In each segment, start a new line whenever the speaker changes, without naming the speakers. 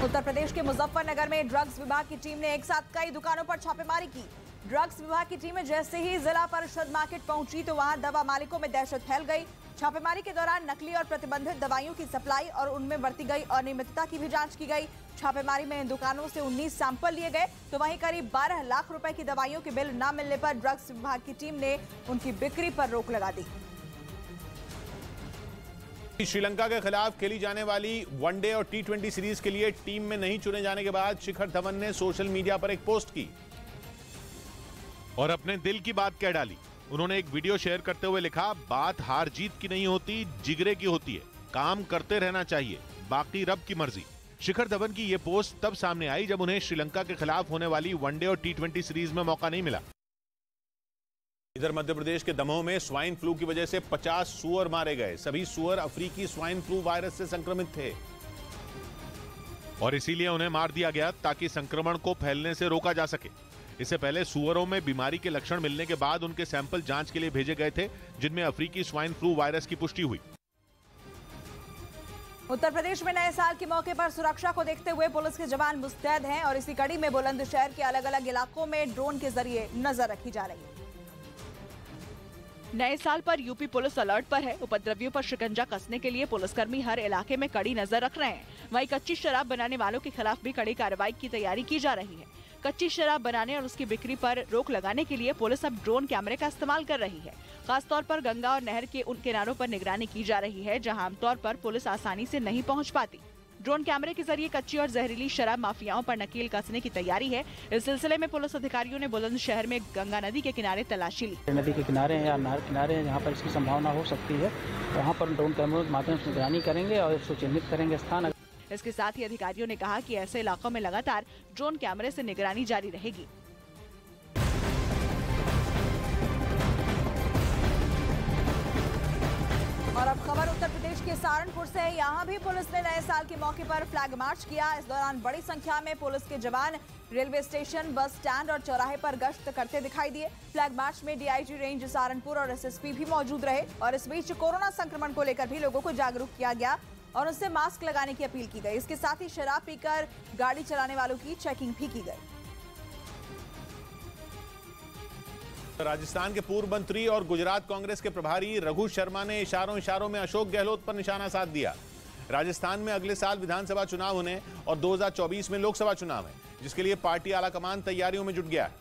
उत्तर प्रदेश के मुजफ्फरनगर में ड्रग्स विभाग की टीम ने एक साथ कई दुकानों पर छापेमारी की। ड्रग्स विभाग की टीम जैसे ही जिला परिषद मार्केट पहुंची तो वहां दवा मालिकों में दहशत फैल गई। छापेमारी के दौरान नकली और प्रतिबंधित दवाइयों की सप्लाई और उनमें बरती गई अनियमितता की भी जांच की गई। छापेमारी में इन दुकानों से 19 सैंपल लिए गए तो वहीं करीब 12 लाख रुपए की दवाइयों के बिल न मिलने पर ड्रग्स विभाग की टीम ने उनकी बिक्री पर रोक लगा दी।
श्रीलंका के खिलाफ खेली जाने वाली वनडे और T20 सीरीज के लिए टीम में नहीं चुने जाने के बाद शिखर धवन ने सोशल मीडिया पर एक पोस्ट की
और अपने दिल की बात कह डाली। उन्होंने एक वीडियो शेयर करते हुए लिखा, बात हार जीत की नहीं होती, जिगरे की होती है, काम करते रहना चाहिए, बाकी रब की मर्जी। शिखर धवन की यह पोस्ट तब सामने आई जब उन्हें श्रीलंका के खिलाफ होने वाली वनडे और T20 सीरीज में मौका नहीं मिला।
इधर मध्य प्रदेश के दमोह में स्वाइन फ्लू की वजह से 50 सूअर मारे गए। सभी सूअर अफ्रीकी स्वाइन फ्लू वायरस से संक्रमित थे
और इसीलिए उन्हें मार दिया गया ताकि संक्रमण को फैलने से रोका जा सके। इससे पहले सूअरों में बीमारी के लक्षण मिलने के बाद उनके सैंपल जांच के लिए भेजे गए थे, जिनमें अफ्रीकी स्वाइन फ्लू वायरस की पुष्टि हुई।
उत्तर प्रदेश में नए साल के मौके पर सुरक्षा को देखते हुए पुलिस के जवान मुस्तैद हैं और इसी कड़ी में बुलंदशहर के अलग अलग इलाकों में ड्रोन के जरिए नजर रखी जा रही है।
नए साल पर यूपी पुलिस अलर्ट पर है। उपद्रवियों पर शिकंजा कसने के लिए पुलिसकर्मी हर इलाके में कड़ी नजर रख रहे हैं। वहीं कच्ची शराब बनाने वालों के खिलाफ भी कड़ी कार्रवाई की तैयारी की जा रही है। कच्ची शराब बनाने और उसकी बिक्री पर रोक लगाने के लिए पुलिस अब ड्रोन कैमरे का इस्तेमाल कर रही है। खासतौर पर गंगा और नहर के उन किनारों पर निगरानी की जा रही है जहां आमतौर पर पुलिस आसानी से नहीं पहुंच पाती। ड्रोन कैमरे के जरिए कच्ची और जहरीली शराब माफियाओं पर नकेल कसने की तैयारी है। इस सिलसिले में पुलिस अधिकारियों ने बुलंदशहर में गंगा नदी के किनारे तलाशी ली।
नदी के किनारे या नहर किनारे हैं जहाँ पर इसकी संभावना हो सकती है, वहाँ पर ड्रोन कैमरों के माध्यम से निगरानी करेंगे और इसको चिन्हित करेंगे स्थान।
इसके साथ ही अधिकारियों ने कहा कि ऐसे इलाकों में लगातार ड्रोन कैमरे से निगरानी जारी रहेगी।
और अब खबर उत्तर प्रदेश के सहारनपुर से है। यहाँ भी पुलिस ने नए साल के मौके पर फ्लैग मार्च किया। इस दौरान बड़ी संख्या में पुलिस के जवान रेलवे स्टेशन, बस स्टैंड और चौराहे पर गश्त करते दिखाई दिए। फ्लैग मार्च में डीआईजी रेंज सहारनपुर और एसएसपी भी मौजूद रहे और इस बीच कोरोना संक्रमण को लेकर भी लोगों को जागरूक किया गया और उनसे मास्क लगाने की अपील की गई। इसके साथ ही शराब पीकर गाड़ी चलाने वालों की चेकिंग भी की गई।
राजस्थान के पूर्व मंत्री और गुजरात कांग्रेस के प्रभारी रघु शर्मा ने इशारों में अशोक गहलोत पर निशाना साध दिया। राजस्थान में अगले साल विधानसभा चुनाव होने और 2024 में लोकसभा चुनाव है, जिसके लिए पार्टी आलाकमान तैयारियों में जुट गया है।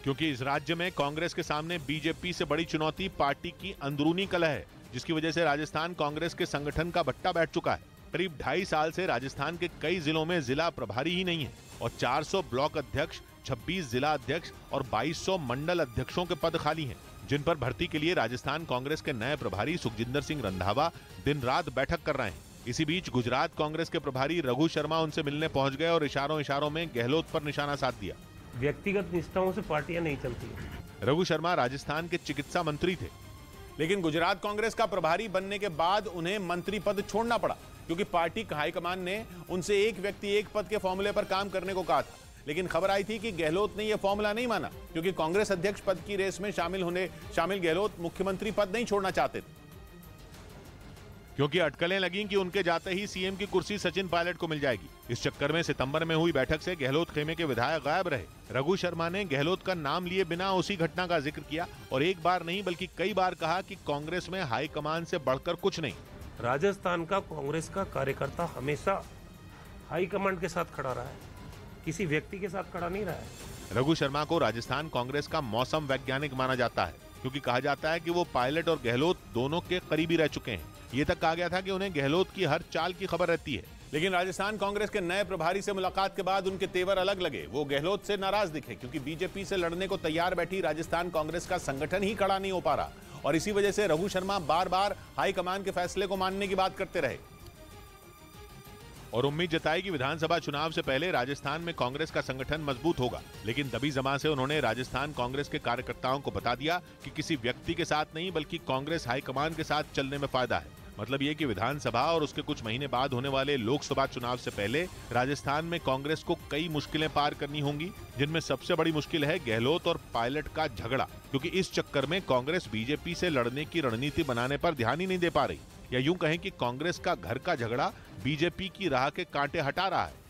क्योंकि इस राज्य में कांग्रेस के सामने बीजेपी से बड़ी चुनौती पार्टी की अंदरूनी कलह है, जिसकी वजह से राजस्थान कांग्रेस के संगठन का भट्टा बैठ चुका है। करीब 2.5 साल से राजस्थान के कई जिलों में जिला प्रभारी ही नहीं है और 400 ब्लॉक अध्यक्ष, 26 जिला अध्यक्ष और 2200 मंडल अध्यक्षों के पद खाली हैं, जिन पर भर्ती के लिए राजस्थान कांग्रेस के नए प्रभारी सुखजिंदर सिंह रंधावा दिन रात बैठक कर रहे हैं। इसी बीच गुजरात कांग्रेस के प्रभारी रघु शर्मा उनसे मिलने पहुंच गए और इशारों में गहलोत पर निशाना साध दिया।
व्यक्तिगत निष्ठाओं से पार्टियां नहीं चलती।
रघु शर्मा राजस्थान के चिकित्सा मंत्री थे,
लेकिन गुजरात कांग्रेस का प्रभारी बनने के बाद उन्हें मंत्री पद छोड़ना पड़ा, क्योंकि पार्टी हाईकमान ने उनसे एक व्यक्ति एक पद के फॉर्मूले पर काम करने को कहा था। लेकिन खबर आई थी कि गहलोत ने यह फॉर्मूला नहीं माना, क्योंकि कांग्रेस अध्यक्ष पद की रेस में शामिल गहलोत मुख्यमंत्री पद नहीं छोड़ना चाहते थे।
क्योंकि अटकलें लगी कि उनके जाते ही सीएम की कुर्सी सचिन पायलट को मिल जाएगी। इस चक्कर में सितंबर में हुई बैठक से गहलोत खेमे के विधायक गायब रहे। रघु शर्मा ने गहलोत का नाम लिए बिना उसी घटना का जिक्र किया और एक बार नहीं बल्कि कई बार कहा कि कांग्रेस में हाईकमान से बढ़कर कुछ नहीं।
राजस्थान का कांग्रेस का कार्यकर्ता हमेशा हाईकमांड के साथ खड़ा रहा है, किसी व्यक्ति के साथ खड़ा नहीं रहा है।
रघु शर्मा को राजस्थान कांग्रेस का मौसम वैज्ञानिक माना जाता है, क्योंकि कहा जाता है कि वो पायलट और गहलोत दोनों के करीबी रह चुके हैं। ये तक कहा गया था कि उन्हें गहलोत की हर चाल की खबर रहती है।
लेकिन राजस्थान कांग्रेस के नए प्रभारी से मुलाकात के बाद उनके तेवर अलग लगे। वो गहलोत से नाराज दिखे, क्योंकि बीजेपी से लड़ने को तैयार बैठी राजस्थान कांग्रेस का संगठन ही खड़ा नहीं हो पा रहा और इसी वजह से रघु शर्मा बार बार हाईकमान के फैसले को मानने की बात करते रहे
और उम्मीद जताई कि विधानसभा चुनाव से पहले राजस्थान में कांग्रेस का संगठन मजबूत होगा। लेकिन दबी जमा से उन्होंने राजस्थान कांग्रेस के कार्यकर्ताओं को बता दिया कि किसी व्यक्ति के साथ नहीं बल्कि कांग्रेस हाईकमान के साथ चलने में फायदा है। मतलब ये कि विधानसभा और उसके कुछ महीने बाद होने वाले लोकसभा चुनाव से पहले राजस्थान में कांग्रेस को कई मुश्किलें पार करनी होंगी, जिनमें सबसे बड़ी मुश्किल है गहलोत और पायलट का झगड़ा, क्योंकि इस चक्कर में कांग्रेस बीजेपी से लड़ने की रणनीति बनाने पर ध्यान ही नहीं दे पा रही। या यूं कहें कि कांग्रेस का घर का झगड़ा बीजेपी की राह के कांटे हटा रहा है।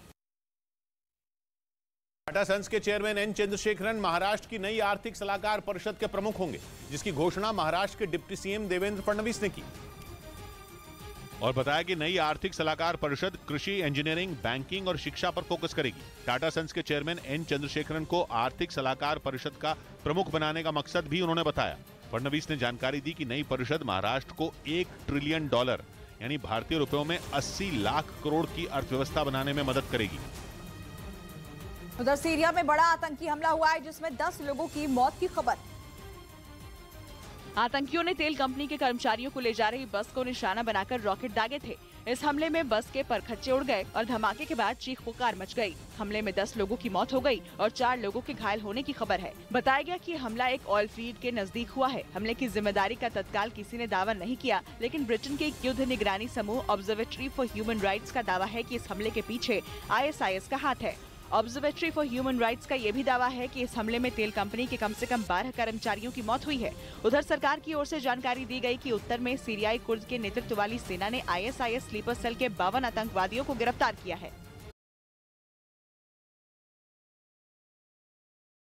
टाटा सन्स के चेयरमैन एन चंद्रशेखरन महाराष्ट्र की नई आर्थिक सलाहकार परिषद के प्रमुख होंगे, जिसकी घोषणा महाराष्ट्र के डिप्टी सीएम देवेंद्र फडणवीस ने की
और बताया कि नई आर्थिक सलाहकार परिषद कृषि, इंजीनियरिंग, बैंकिंग और शिक्षा पर फोकस करेगी। टाटा सन्स के चेयरमैन एन चंद्रशेखरन को आर्थिक सलाहकार परिषद का प्रमुख बनाने का मकसद भी उन्होंने बताया। फडणवीस ने जानकारी दी कि नई परिषद महाराष्ट्र को $1 ट्रिलियन यानी भारतीय रुपयों में 80 लाख करोड़ की अर्थव्यवस्था बनाने में मदद करेगी।
उधर सीरिया में बड़ा आतंकी हमला हुआ है, जिसमें 10 लोगों की मौत की खबर।
आतंकियों ने तेल कंपनी के कर्मचारियों को ले जा रही बस को निशाना बनाकर रॉकेट दागे थे। इस हमले में बस के परखच्चे उड़ गए और धमाके के बाद चीख पुकार मच गई। हमले में 10 लोगों की मौत हो गई और 4 लोगों के घायल होने की खबर है। बताया गया कि हमला एक ऑयल फील्ड के नजदीक हुआ है। हमले की जिम्मेदारी का तत्काल किसी ने दावा नहीं किया, लेकिन ब्रिटेन के एक युद्ध निगरानी समूह ऑब्जर्वेटरी फॉर ह्यूमन राइट्स का दावा है कि इस हमले के पीछे ISIS का हाथ है। ऑब्जर्वेटरी फॉर ह्यूमन राइट्स का यह भी दावा है कि इस हमले में तेल कंपनी के कम से कम 12 कर्मचारियों की मौत हुई है। उधर सरकार की ओर से जानकारी दी गई कि उत्तर में सीरियाई कुर्द के नेतृत्व वाली सेना ने ISIS स्लीपर सेल के 52 आतंकवादियों को गिरफ्तार किया है।